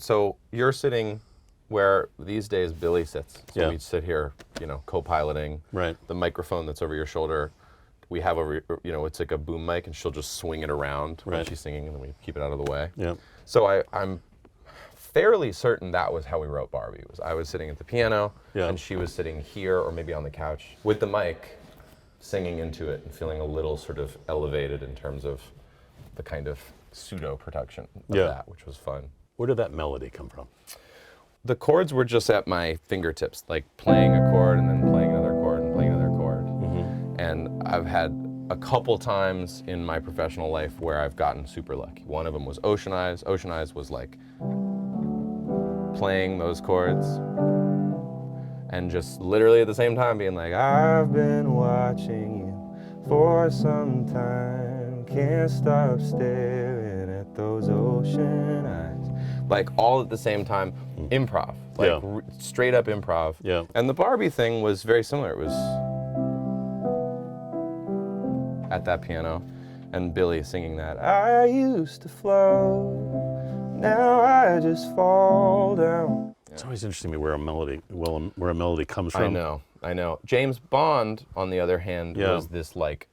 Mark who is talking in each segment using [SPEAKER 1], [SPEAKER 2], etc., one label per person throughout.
[SPEAKER 1] So you're sitting where these days Billie sits. So we sit here, co-piloting.
[SPEAKER 2] Right.
[SPEAKER 1] The microphone that's over your shoulder, we have it's like a boom mic, and she'll just swing it around when she's singing, and then we keep it out of the way.
[SPEAKER 2] Yeah.
[SPEAKER 1] So I'm fairly certain that was how we wrote Barbie. I was sitting at the piano, and she was sitting here or maybe on the couch with the mic, singing into it and feeling a little sort of elevated in terms of the kind of pseudo-production of that, which was fun.
[SPEAKER 2] Where did that melody come from?
[SPEAKER 1] The chords were just at my fingertips, like playing a chord and then playing another chord and playing another chord. And I've had a couple times in my professional life where I've gotten super lucky. One of them was Ocean Eyes. Ocean Eyes was like playing those chords and just literally at the same time being like, I've been watching you for some time, can't stop staring at those ocean eyes. Like all at the same time, improv, like straight up improv.
[SPEAKER 2] Yeah.
[SPEAKER 1] And the Barbie thing was very similar. It was at that piano and Billie singing that, I used to float, now I just fall down.
[SPEAKER 2] It's always interesting to me where a melody comes from.
[SPEAKER 1] I know. James Bond, on the other hand, was this like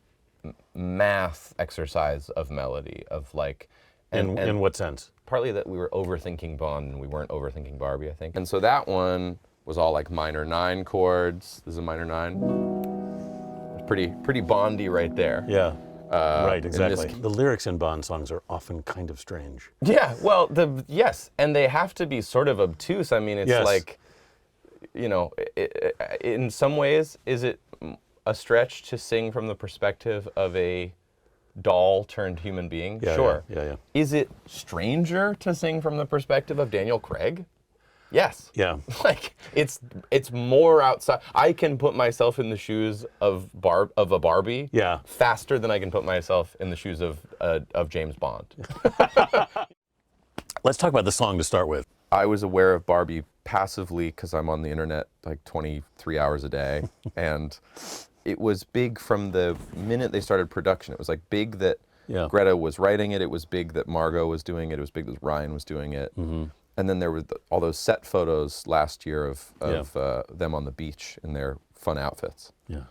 [SPEAKER 1] math exercise of melody, of like...
[SPEAKER 2] In what sense?
[SPEAKER 1] Partly that we were overthinking Bond and we weren't overthinking Barbie, I think. And so that one was all like minor 9 chords. This is a minor 9. Pretty Bondy right there.
[SPEAKER 2] Yeah. Right, exactly. The lyrics in Bond songs are often kind of strange.
[SPEAKER 1] Yeah, well, yes, and they have to be sort of obtuse. I mean, it's like, in some ways, is it a stretch to sing from the perspective of a doll turned human being?
[SPEAKER 2] Yeah,
[SPEAKER 1] sure.
[SPEAKER 2] Yeah.
[SPEAKER 1] Is it stranger to sing from the perspective of Daniel Craig? Yes.
[SPEAKER 2] Yeah.
[SPEAKER 1] Like it's more outside. I can put myself in the shoes of a Barbie faster than I can put myself in the shoes of James Bond.
[SPEAKER 2] Let's talk about the song to start with.
[SPEAKER 1] I was aware of Barbie passively because I'm on the internet like 23 hours a day, and it was big from the minute they started production. It was like big that Greta was writing it. It was big that Margot was doing it. It was big that Ryan was doing it. And then there were all those set photos last year of them on the beach in their fun outfits. Yeah.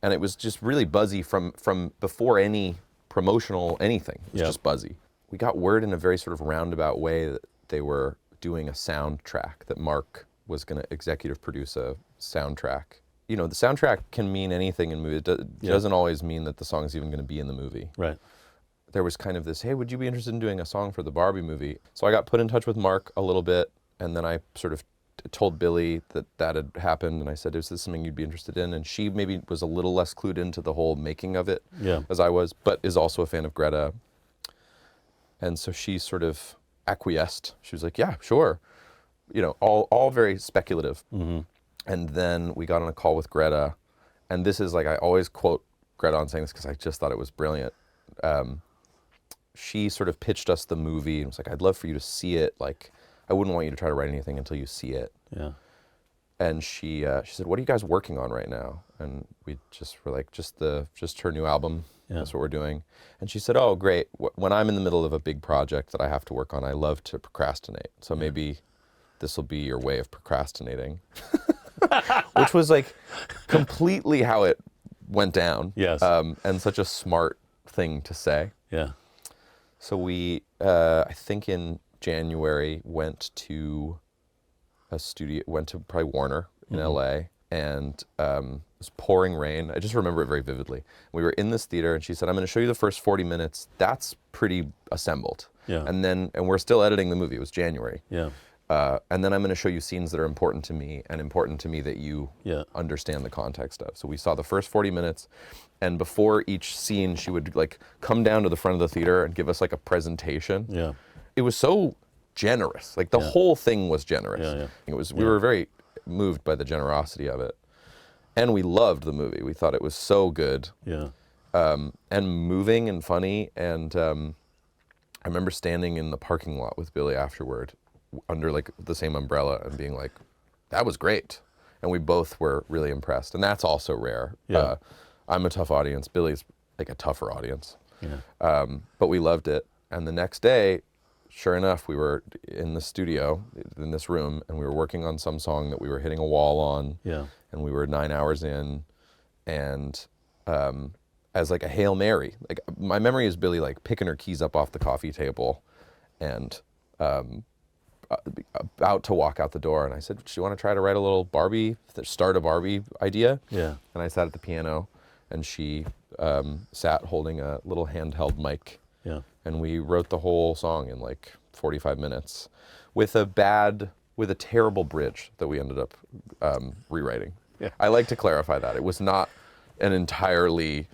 [SPEAKER 1] And it was just really buzzy from before any promotional anything. It was just buzzy. We got word in a very sort of roundabout way that they were doing a soundtrack, that Mark was going to executive produce a soundtrack. The soundtrack can mean anything in movies. It doesn't always mean that the song is even going to be in the movie. Right. There was kind of this, hey, would you be interested in doing a song for the Barbie movie? So I got put in touch with Mark a little bit, and then I sort of told Billie that had happened, and I said, is this something you'd be interested in? And she maybe was a little less clued into the whole making of it as I was, but is also a fan of Greta. And so she sort of acquiesced. She was like, yeah, sure. All very speculative. And then we got on a call with Greta, and this is like, I always quote Greta on saying this because I just thought it was brilliant. She sort of pitched us the movie and was like, I'd love for you to see it. Like, I wouldn't want you to try to write anything until you see it. Yeah. And she said, what are you guys working on right now? And we just were like, just her new album. That's what we're doing. And she said, oh, great. When I'm in the middle of a big project that I have to work on, I love to procrastinate. So maybe this will be your way of procrastinating. Which was like completely how it went down. Yes. And such a smart thing to say. Yeah. So we, I think in January, went to probably Warner in LA, and it was pouring rain. I just remember it very vividly. We were in this theater, and she said, I'm going to show you the first 40 minutes. That's pretty assembled. Yeah. And we're still editing the movie. It was January. Yeah. And then I'm going to show you scenes that are important to me, and important to me that you understand the context of. So we saw the first 40 minutes, and before each scene, she would like come down to the front of the theater and give us like a presentation. Yeah. It was so generous. Like the whole thing was generous. Yeah, yeah. We were very moved by the generosity of it. And we loved the movie. We thought it was so good. Yeah. And moving and funny. And I remember standing in the parking lot with Billie afterward, under like the same umbrella, and being like, that was great. And we both were really impressed. And that's also rare. Yeah. I'm a tough audience. Billie's like a tougher audience. Yeah. But we loved it. And the next day, sure enough, we were in the studio, in this room, and we were working on some song that we were hitting a wall on.
[SPEAKER 2] Yeah.
[SPEAKER 1] And we were 9 hours in, and as like a Hail Mary, like my memory is Billie like picking her keys up off the coffee table and about to walk out the door. And I said, do you want to try to write a little Barbie, start a Barbie idea?
[SPEAKER 2] Yeah.
[SPEAKER 1] And I sat at the piano, and she sat holding a little handheld mic.
[SPEAKER 2] Yeah.
[SPEAKER 1] And we wrote the whole song in like 45 minutes with a terrible bridge that we ended up rewriting.
[SPEAKER 2] Yeah.
[SPEAKER 1] I like to clarify that. It was not an entirely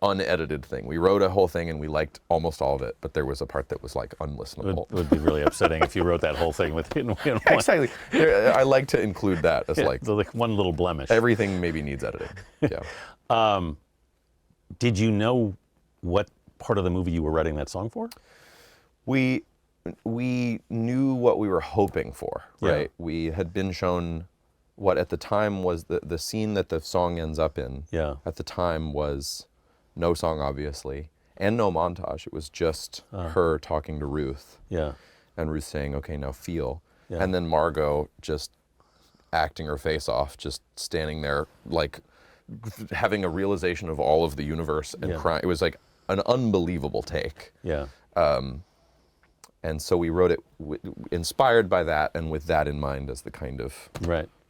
[SPEAKER 1] unedited thing. We wrote a whole thing and we liked almost all of it, but there was a part that was like unlistenable.
[SPEAKER 2] It would be really upsetting if you wrote that whole thing in one.
[SPEAKER 1] Exactly. I like to include that as like
[SPEAKER 2] one little blemish.
[SPEAKER 1] Everything maybe needs editing. Yeah.
[SPEAKER 2] Did you know what part of the movie you were writing that song for?
[SPEAKER 1] We knew what we were hoping for, right?
[SPEAKER 2] Yeah.
[SPEAKER 1] We had been shown what at the time was the scene that the song ends up in.
[SPEAKER 2] Yeah.
[SPEAKER 1] At the time was no song, obviously, and no montage. It was just her talking to Ruth.
[SPEAKER 2] Yeah.
[SPEAKER 1] And Ruth saying, "Okay, now feel."
[SPEAKER 2] Yeah.
[SPEAKER 1] And then Margot just acting her face off, just standing there like having a realization of all of the universe and crying. It was like an unbelievable take.
[SPEAKER 2] Yeah.
[SPEAKER 1] And so we wrote it inspired by that and with that in mind as the kind of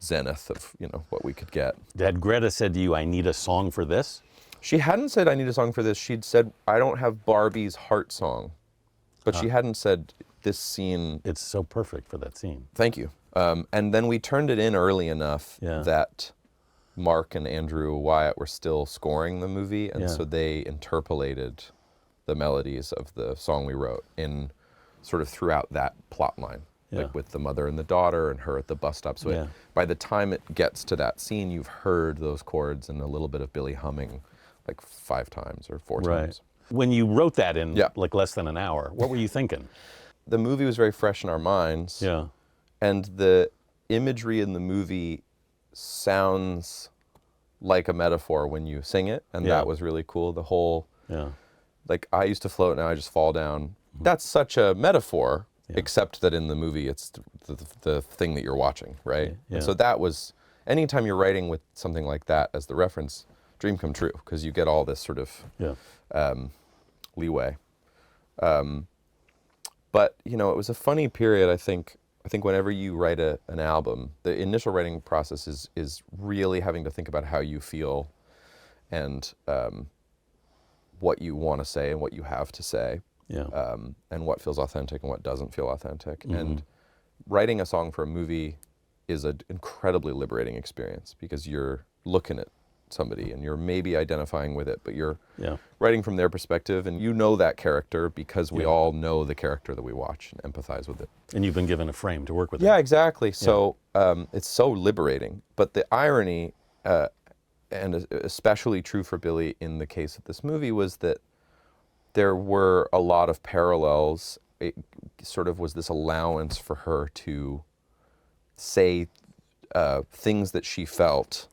[SPEAKER 1] zenith of, what we could get.
[SPEAKER 2] Had Greta said to you, I need a song for this?
[SPEAKER 1] She hadn't said, I need a song for this. She'd said, I don't have Barbie's heart song. But she hadn't said, this scene.
[SPEAKER 2] It's so perfect for that scene.
[SPEAKER 1] Thank you. And then we turned it in early enough that Mark and Andrew Wyatt were still scoring the movie. And so they interpolated the melodies of the song we wrote in sort of throughout that plot line, like with the mother and the daughter and her at the bus stop. So by the time it gets to that scene, you've heard those chords and a little bit of Billie humming like 5 times or 4 times.
[SPEAKER 2] When you wrote that in like less than an hour, what were you thinking?
[SPEAKER 1] The movie was very fresh in our minds.
[SPEAKER 2] Yeah.
[SPEAKER 1] And the imagery in the movie sounds like a metaphor when you sing it. And that was really cool. The whole, like, I used to float, now I just fall down. That's such a metaphor, except that in the movie it's the thing that you're watching, right?
[SPEAKER 2] Yeah.
[SPEAKER 1] And so that was, anytime you're writing with something like that as the reference, dream come true, because you get all this sort of leeway. But, it was a funny period, I think whenever you write an album, the initial writing process is really having to think about how you feel and what you want to say and what you have to say. And what feels authentic and what doesn't feel authentic. And writing a song for a movie is an incredibly liberating experience because you're looking at somebody and you're maybe identifying with it, but you're writing from their perspective and you know that character because we all know the character that we watch and empathize with it.
[SPEAKER 2] And you've been given a frame to work with.
[SPEAKER 1] Yeah, exactly. So it's so liberating. But the irony, and especially true for Billie in the case of this movie, was that there were a lot of parallels. It sort of was this allowance for her to say things that she felt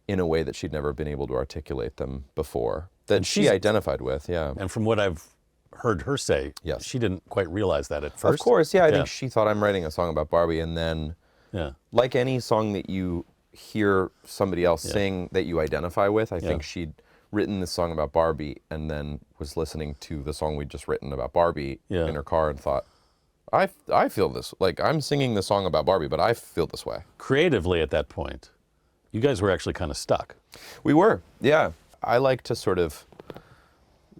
[SPEAKER 1] in a way that she'd never been able to articulate them before, that she identified with,
[SPEAKER 2] And from what I've heard her say, she didn't quite realize that at first.
[SPEAKER 1] Of course, I think she thought, I'm writing a song about Barbie, and then, like any song that you hear somebody else sing that you identify with, I think she'd written this song about Barbie and then was listening to the song we'd just written about Barbie in her car and thought, I feel this, like I'm singing the song about Barbie, but I feel this way.
[SPEAKER 2] Creatively at that point, you guys were actually kind of stuck.
[SPEAKER 1] We were, I like to sort of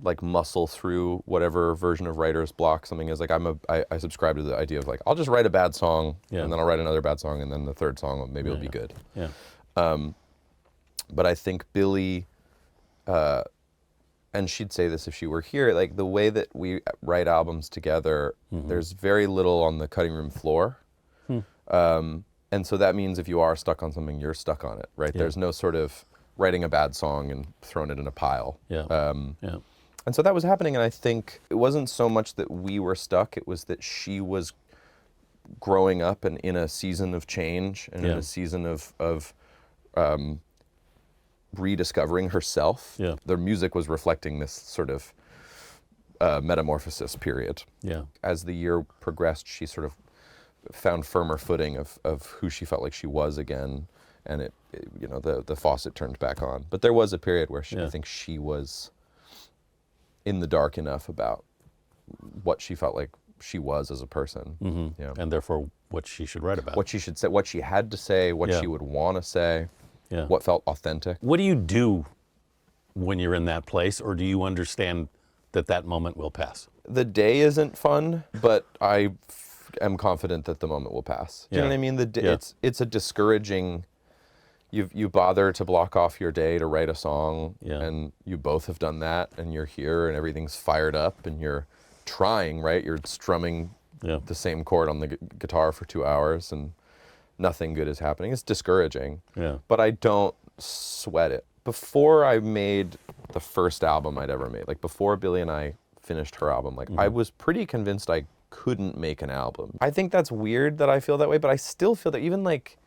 [SPEAKER 1] like muscle through whatever version of writer's block something is. Like I subscribe to the idea of like, I'll just write a bad song and then I'll write another bad song and then the third song, maybe it'll be good. But I think Billie, and she'd say this if she were here, like the way that we write albums together, there's very little on the cutting room floor. And so that means if you are stuck on something, you're stuck on it, right? There's no sort of writing a bad song and throwing it in a pile. And so that was happening, and I think it wasn't so much that we were stuck, it was that she was growing up and in a season of change and in a season of rediscovering herself. Their music was reflecting this sort of metamorphosis period.
[SPEAKER 2] Yeah.
[SPEAKER 1] As the year progressed, she sort of found firmer footing of who she felt like she was again, and it the faucet turned back on. But there was a period where I think she was in the dark enough about what she felt like she was as a person.
[SPEAKER 2] Mm-hmm. Yeah. And therefore what she should write about.
[SPEAKER 1] What she should say, what she had to say, what she would want to say, what felt authentic.
[SPEAKER 2] What do you do when you're in that place, or do you understand that moment will pass?
[SPEAKER 1] The day isn't fun, but I am confident that the moment will pass. Do you know what I mean? It's a discouraging. You bother to block off your day to write a song, and you both have done that, and you're here, and everything's fired up, and you're trying, right? You're strumming the same chord on the guitar for 2 hours, and nothing good is happening. It's discouraging. Yeah. But I don't sweat it. Before I made the first album I'd ever made, like before Billie and I finished her album, like I was pretty convinced I couldn't make an album. I think that's weird that I feel that way, but I still feel that even like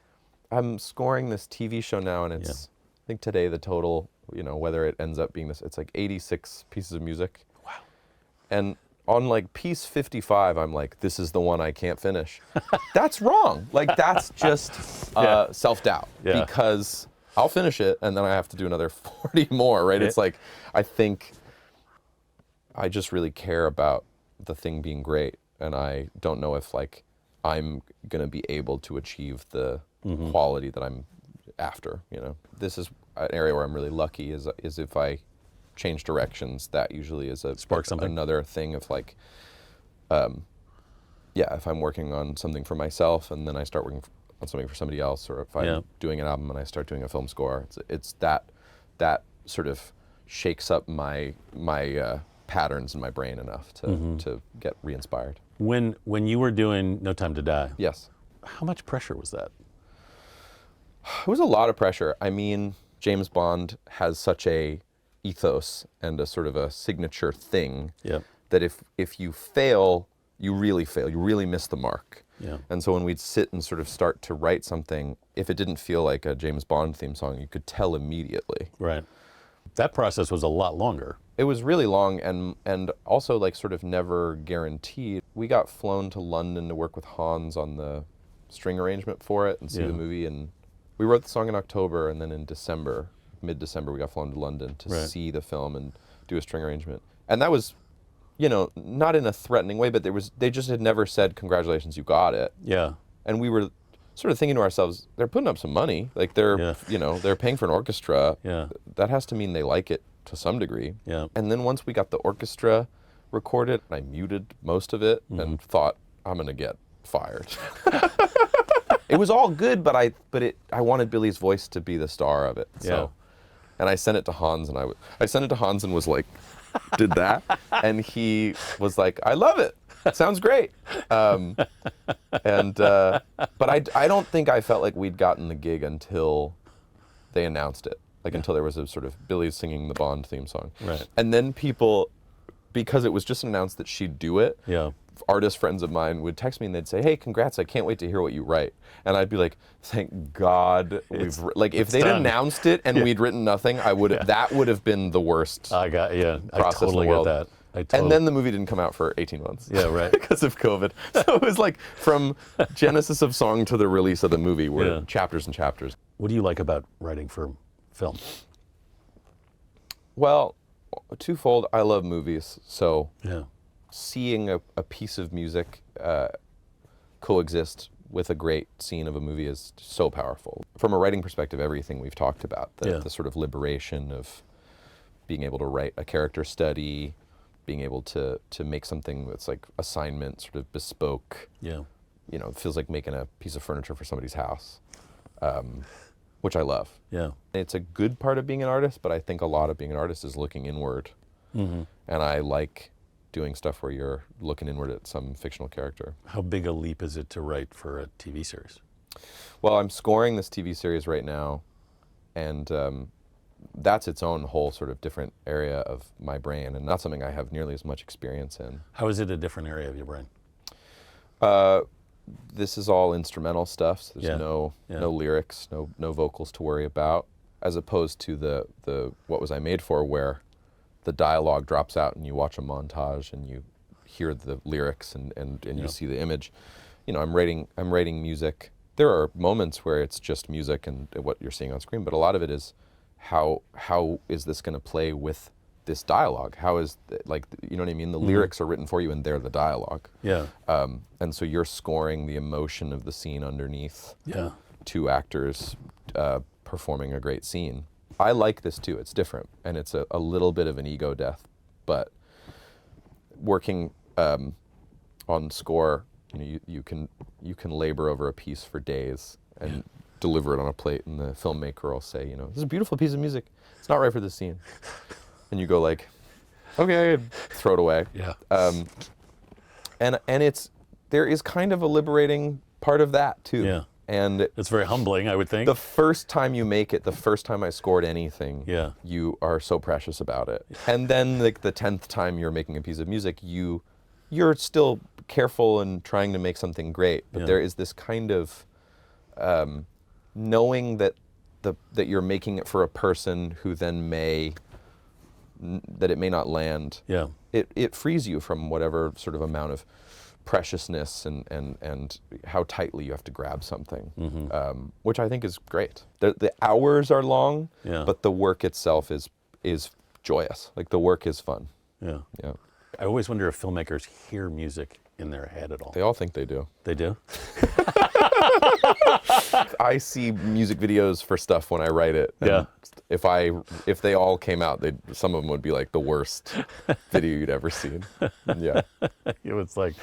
[SPEAKER 1] I'm scoring this TV show now, and it's I think today the total, whether it ends up being this, it's like 86 pieces of music. Wow. And on like piece 55, I'm like, this is the one I can't finish. That's wrong. Like that's just self-doubt because I'll finish it and then I have to do another 40 more, right? It's like, I think I just really care about the thing being great, and I don't know if like I'm gonna be able to achieve the quality that I'm after, This is an area where I'm really lucky is if I change directions, that usually is another thing of like, if I'm working on something for myself and then I start working on something for somebody else, or if I'm doing an album and I start doing a film score, it's that sort of shakes up my patterns in my brain enough to get re-inspired.
[SPEAKER 2] When you were doing No Time to Die,
[SPEAKER 1] yes,
[SPEAKER 2] how much pressure was that?
[SPEAKER 1] It was a lot of pressure. I mean, James Bond has such a ethos and a sort of a signature thing that if you fail, you really miss the mark. Yeah. And so when we'd sit and sort of start to write something, if it didn't feel like a James Bond theme song, you could tell immediately.
[SPEAKER 2] Right. That process was a lot longer.
[SPEAKER 1] It was really long and also like sort of never guaranteed. We got flown to London to work with Hans on the string arrangement for it and see the movie, and we wrote the song in October, and then in December, mid-December, we got flown to London to see the film and do a string arrangement. And that was, not in a threatening way, but they just had never said, congratulations, you got it. Yeah. And we were sort of thinking to ourselves, they're putting up some money. Like they're paying for an orchestra. Yeah. That has to mean they like it to some degree. Yeah. And then once we got the orchestra recorded, I muted most of it and thought, I'm going to get fired. It was all good, but I wanted Billie's voice to be the star of it. So, and I sent it to Hans, and I sent it to Hans and was like, did that, and he was like, I love it. It sounds great. But I don't think I felt like we'd gotten the gig until they announced it. Like until there was a sort of Billie singing the Bond theme song. Right. And then people, because it was just announced that she'd do it, artist friends of mine would text me and they'd say, hey, congrats, I can't wait to hear what you write. And I'd be like, thank God if they'd announced it and we'd written nothing, that would have been the worst
[SPEAKER 2] I totally get that.
[SPEAKER 1] And then the movie didn't come out for 18 months.
[SPEAKER 2] Yeah, right.
[SPEAKER 1] Because of COVID. So it was like from genesis of song to the release of the movie were chapters and chapters.
[SPEAKER 2] What do you like about writing for film?
[SPEAKER 1] Well, twofold. I love movies, so seeing a piece of music coexist with a great scene of a movie is so powerful. From a writing perspective, everything we've talked about, the sort of liberation of being able to write a character study, being able to make something that's like assignment, sort of bespoke. Yeah. It feels like making a piece of furniture for somebody's house, which I love. Yeah. It's a good part of being an artist, but I think a lot of being an artist is looking inward. Mm-hmm. And I like doing stuff where you're looking inward at some fictional character.
[SPEAKER 2] How big a leap is it to write for a TV series?
[SPEAKER 1] Well, I'm scoring this TV series right now, and that's its own whole sort of different area of my brain, and not something I have nearly as much experience in.
[SPEAKER 2] How is it a different area of your brain?
[SPEAKER 1] This is all instrumental stuff, so there's no lyrics, no vocals to worry about, as opposed to the What Was I Made For, where the dialogue drops out and you watch a montage and you hear the lyrics and you see the image. You know, I'm writing music. There are moments where it's just music and what you're seeing on screen, but a lot of it is how is this going to play with this dialogue? How is, like, you know what I mean? The lyrics are written for you and they're the dialogue.
[SPEAKER 2] Yeah.
[SPEAKER 1] And so you're scoring the emotion of the scene underneath.
[SPEAKER 2] Yeah.
[SPEAKER 1] Two actors performing a great scene. I like this too. It's different, and it's a little bit of an ego death, but working on score, you know, you can labor over a piece for days and deliver it on a plate, and the filmmaker will say, you know, this is a beautiful piece of music. It's not right for this scene, and you go like, okay, throw it away.
[SPEAKER 2] Yeah.
[SPEAKER 1] And there is kind of a liberating part of that too.
[SPEAKER 2] Yeah.
[SPEAKER 1] And
[SPEAKER 2] it's very humbling, I would think.
[SPEAKER 1] The first time you make it, the first time I scored anything, you are so precious about it. And then like the 10th time you're making a piece of music, you're still careful and trying to make something great. But there is this kind of knowing that you're making it for a person who then that it may not land.
[SPEAKER 2] Yeah.
[SPEAKER 1] It frees you from whatever sort of amount of preciousness and how tightly you have to grab something, which I think is great. The hours are long, but the work itself is joyous. Like the work is fun.
[SPEAKER 2] Yeah.
[SPEAKER 1] Yeah.
[SPEAKER 2] I always wonder if filmmakers hear music in their head at all.
[SPEAKER 1] They all think they do.
[SPEAKER 2] They do?
[SPEAKER 1] I see music videos for stuff when I write it. And if they all came out, some of them would be like the worst video you'd ever seen. Yeah.
[SPEAKER 2] It was like,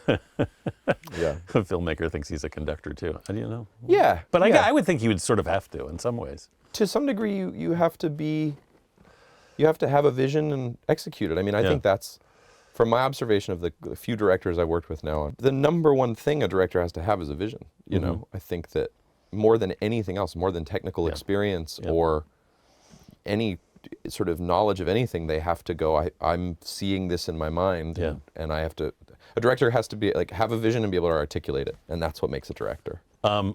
[SPEAKER 1] yeah.
[SPEAKER 2] The filmmaker thinks he's a conductor too. How do you know?
[SPEAKER 1] Yeah.
[SPEAKER 2] But I would think he would sort of have to in some ways.
[SPEAKER 1] To some degree, you have to have a vision and execute it. I mean, I think that's, from my observation of the few directors I've worked with now, the number one thing a director has to have is a vision. You know, I think that more than anything else, more than technical experience or any sort of knowledge of anything, they have to go, I'm seeing this in my mind, and I have to, a director has to be like, have a vision and be able to articulate it, and that's what makes a director.
[SPEAKER 2] Have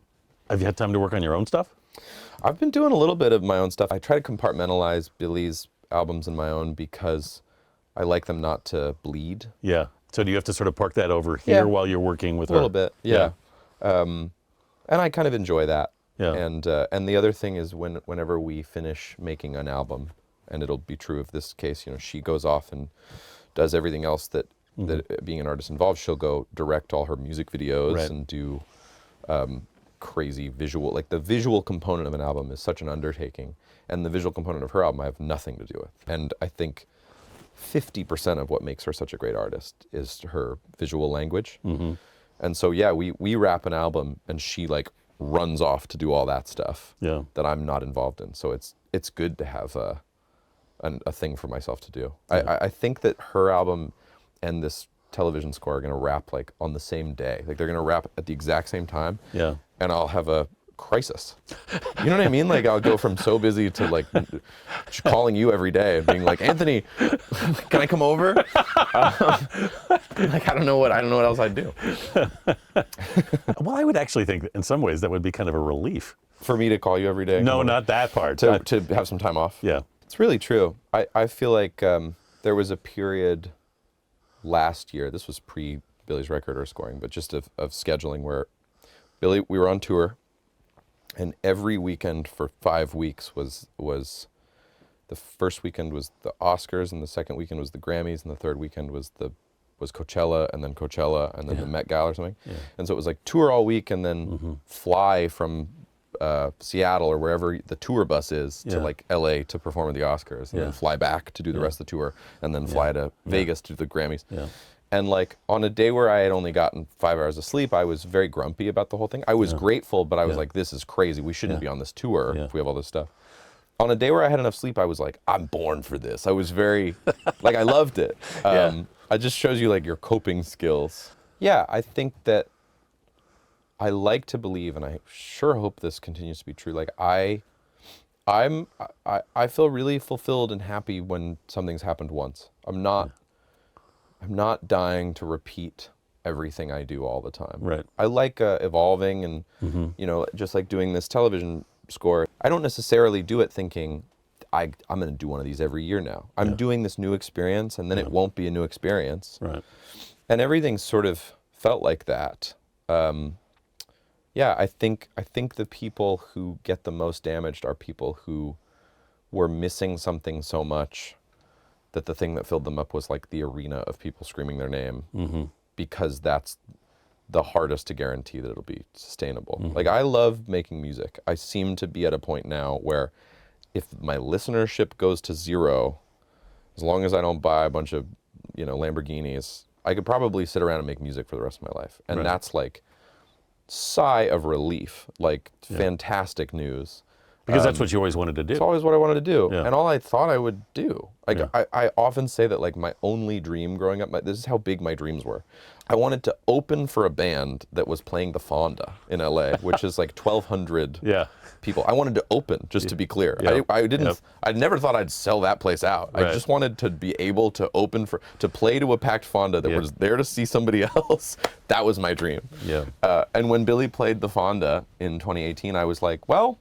[SPEAKER 2] you had time to work on your own stuff?
[SPEAKER 1] I've been doing a little bit of my own stuff. I try to compartmentalize Billie's albums and my own because I like them not to bleed.
[SPEAKER 2] Yeah. So do you have to sort of park that over here while you're working with her?
[SPEAKER 1] A little bit, yeah. And I kind of enjoy that.
[SPEAKER 2] Yeah.
[SPEAKER 1] And the other thing is whenever we finish making an album, and it'll be true of this case, you know, she goes off and does everything else that being an artist involves. She'll go direct all her music videos and do crazy visual, like the visual component of an album is such an undertaking, and the visual component of her album I have nothing to do with. And I think 50% of what makes her such a great artist is her visual language. And so, we wrap an album and she like runs off to do all that stuff that I'm not involved in. So it's good to have a thing for myself to do. I think that her album and this television score are going to wrap like on the same day. Like they're going to wrap at the exact same time. Yeah. And I'll have a crisis. You know what I mean? Like I'll go from so busy to like calling you every day and being like, Anthony, can I come over? Like I don't know what else I'd do.
[SPEAKER 2] Well, I would actually think that in some ways that would be kind of a relief.
[SPEAKER 1] For me to call you every day?
[SPEAKER 2] No, not that part.
[SPEAKER 1] To have some time off?
[SPEAKER 2] Yeah.
[SPEAKER 1] It's really true. I feel like there was a period last year, this was pre-Billie's record or scoring, but just of scheduling where we were on tour, and every weekend for 5 weeks was the first weekend was the Oscars, and the second weekend was the Grammys, and the third weekend was Coachella, and then the Met Gala or something. Yeah. And so it was like tour all week, and then fly from Seattle or wherever the tour bus is to like LA to perform at the Oscars, and then fly back to do the rest of the tour, and then fly to Vegas to do the Grammys. Yeah. And like on a day where I had only gotten 5 hours of sleep, I was very grumpy about the whole thing. I was grateful, but I was like, this is crazy. We shouldn't be on this tour if we have all this stuff. On a day where I had enough sleep, I was like, I'm born for this. I was very, like I loved it. It just shows you like your coping skills. Yeah, I think that I like to believe, and I sure hope this continues to be true. Like I feel really fulfilled and happy when something's happened once. I'm not dying to repeat everything I do all the time.
[SPEAKER 2] Right.
[SPEAKER 1] I like evolving and, you know, just like doing this television score. I don't necessarily do it thinking I'm going to do one of these every year now. I'm doing this new experience, and then it won't be a new experience.
[SPEAKER 2] Right.
[SPEAKER 1] And everything sort of felt like that. Yeah, I think the people who get the most damaged are people who were missing something so much that the thing that filled them up was like the arena of people screaming their name, because that's the hardest to guarantee that it'll be sustainable. Like, I love making music. I seem to be at a point now where if my listenership goes to zero, as long as I don't buy a bunch of, Lamborghinis, I could probably sit around and make music for the rest of my life. And that's like sigh of relief, like fantastic news.
[SPEAKER 2] Because that's what you always wanted to do.
[SPEAKER 1] It's always what I wanted to do,
[SPEAKER 2] Yeah.
[SPEAKER 1] and all I thought I would do. Like, I often say that, like, my only dream growing up, this is how big my dreams were. I wanted to open for a band that was playing the Fonda in LA, which is like 1,200 people. I wanted to open, just to be clear. I never thought I'd sell that place out.
[SPEAKER 2] Right.
[SPEAKER 1] I just wanted to be able to to play to a packed Fonda that was there to see somebody else. That was my dream.
[SPEAKER 2] Yeah.
[SPEAKER 1] And when Billie played the Fonda in 2018, I was like, well,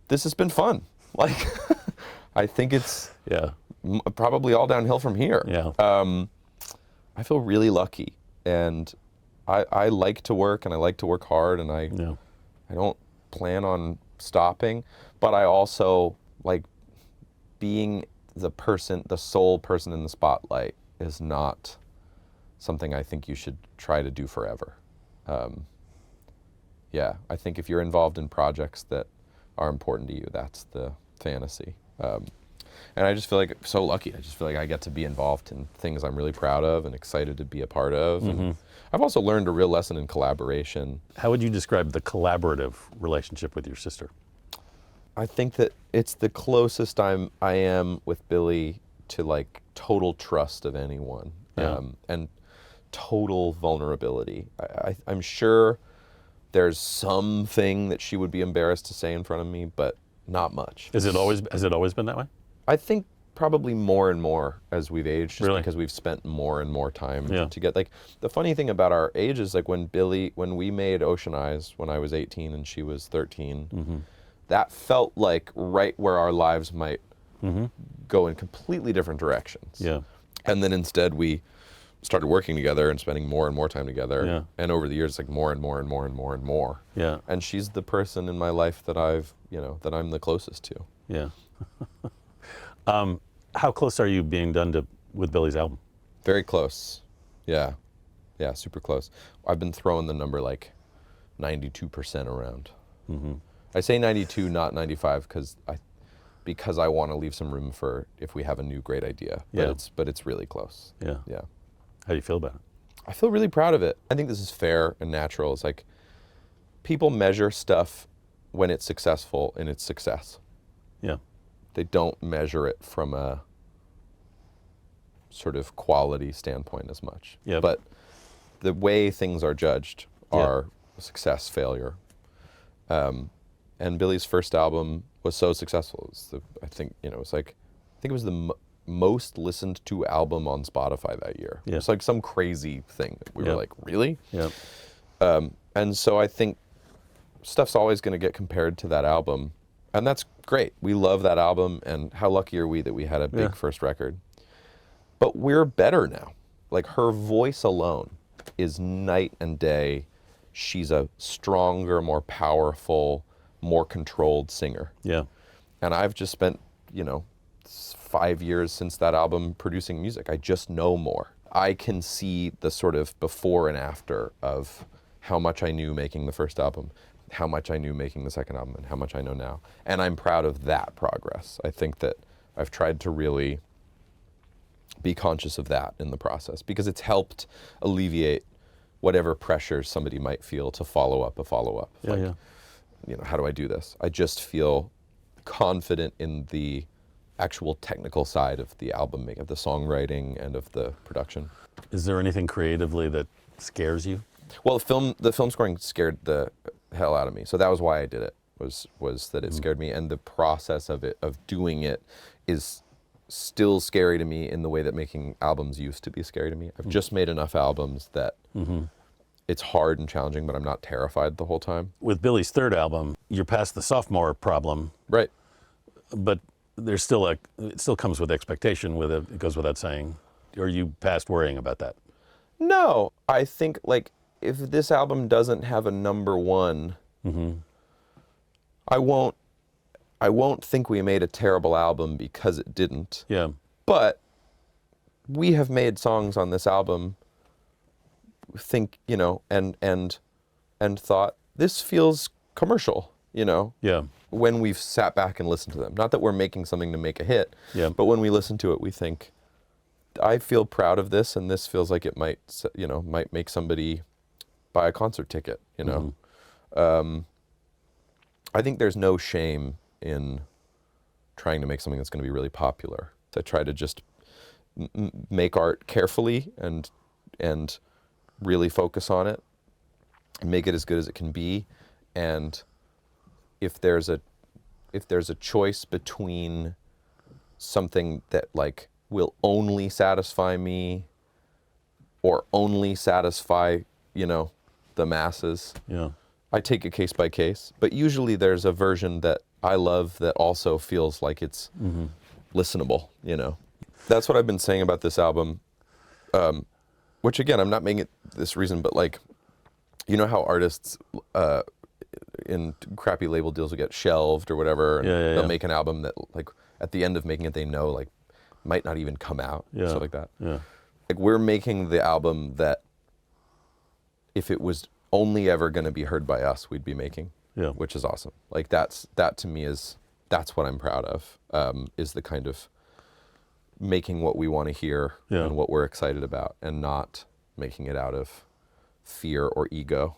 [SPEAKER 1] this has been fun. Like, I think it's probably all downhill from here.
[SPEAKER 2] Yeah.
[SPEAKER 1] I feel really lucky, and I like to work, and I like to work hard, and I don't plan on stopping, but I also like being the sole person in the spotlight is not something I think you should try to do forever. I think if you're involved in projects that are important to you, that's the fantasy. And I just feel like so lucky. I just feel like I get to be involved in things I'm really proud of and excited to be a part of. And I've also learned a real lesson in collaboration.
[SPEAKER 2] How would you describe the collaborative relationship with your sister?
[SPEAKER 1] I think that it's the closest I am with Billie to like total trust of anyone, and total vulnerability. I'm sure there's something that she would be embarrassed to say in front of me, but not much.
[SPEAKER 2] Has it always been that way?
[SPEAKER 1] I think probably more and more as we've aged, just
[SPEAKER 2] Really?
[SPEAKER 1] because we've spent more and more time
[SPEAKER 2] Yeah.
[SPEAKER 1] to get, like, the funny thing about our age is, like, when we made Ocean Eyes when I was 18 and she was 13, that felt like right where our lives might go in completely different directions.
[SPEAKER 2] Yeah.
[SPEAKER 1] And then instead we started working together and spending more and more time together.
[SPEAKER 2] Yeah.
[SPEAKER 1] And over the years, it's like more and more and more and more and more.
[SPEAKER 2] Yeah.
[SPEAKER 1] And she's the person in my life that that I'm the closest to.
[SPEAKER 2] Yeah. How close are you being done with Billie's album?
[SPEAKER 1] Very close. Yeah. Yeah, super close. I've been throwing the number like 92% around. I say 92, not 95, because I want to leave some room for if we have a new great idea. But it's really close.
[SPEAKER 2] Yeah.
[SPEAKER 1] Yeah.
[SPEAKER 2] How do you feel about it?
[SPEAKER 1] I feel really proud of it. I think this is fair and natural. It's like people measure stuff when it's successful in its success.
[SPEAKER 2] Yeah.
[SPEAKER 1] They don't measure it from a sort of quality standpoint as much.
[SPEAKER 2] Yeah.
[SPEAKER 1] But the way things are judged are success, failure. And Billie's first album was so successful. I think it was the most listened to album on Spotify that year.
[SPEAKER 2] Yeah.
[SPEAKER 1] It's like some crazy thing that we were like, really?
[SPEAKER 2] Yeah.
[SPEAKER 1] And so I think stuff's always going to get compared to that album. And that's great. We love that album, and how lucky are we that we had a big first record. But we're better now. Like, her voice alone is night and day. She's a stronger, more powerful, more controlled singer.
[SPEAKER 2] Yeah.
[SPEAKER 1] And I've just spent, 5 years since that album producing music. I just know more. I can see the sort of before and after of how much I knew making the first album, how much I knew making the second album, and how much I know now. And I'm proud of that progress. I think that I've tried to really be conscious of that in the process, because it's helped alleviate whatever pressures somebody might feel to follow up a follow-up. How do I do this? I just feel confident in the actual technical side of the album, of the songwriting and of the production.
[SPEAKER 2] Is there anything creatively that scares you?
[SPEAKER 1] Well, the film scoring scared the hell out of me. So that was why I did it, was that it scared me. And the process of doing it is still scary to me in the way that making albums used to be scary to me. I've just made enough albums that it's hard and challenging, but I'm not terrified the whole time.
[SPEAKER 2] With Billie's third album, you're past the sophomore problem.
[SPEAKER 1] Right.
[SPEAKER 2] But there's still it still comes with expectation with it. It goes without saying. Are you past worrying about that?
[SPEAKER 1] No, I think like if this album doesn't have a number one, I won't think we made a terrible album because it didn't.
[SPEAKER 2] Yeah.
[SPEAKER 1] But we have made songs on this album, and thought this feels commercial,
[SPEAKER 2] Yeah.
[SPEAKER 1] when we've sat back and listened to them. Not that we're making something to make a hit,
[SPEAKER 2] Yeah.
[SPEAKER 1] but when we listen to it, we think, I feel proud of this, and this feels like it might make somebody buy a concert ticket, I think there's no shame in trying to make something that's going to be really popular. I try to just make art carefully and really focus on it and make it as good as it can be. And if there's a choice between something that like will only satisfy me or only satisfy, the masses,
[SPEAKER 2] Yeah.
[SPEAKER 1] I take it case by case. But usually there's a version that I love that also feels like it's listenable, That's what I've been saying about this album, which again, I'm not making it this reason, but like, how artists in crappy label deals will get shelved or whatever, and they'll make an album that like at the end of making it, they know like might not even come out, stuff like that.
[SPEAKER 2] Yeah.
[SPEAKER 1] Like we're making the album that if it was only ever going to be heard by us, we'd be making, which is awesome. Like that to me that's what I'm proud of, is the kind of making what we want to hear and what we're excited about, and not making it out of fear or ego.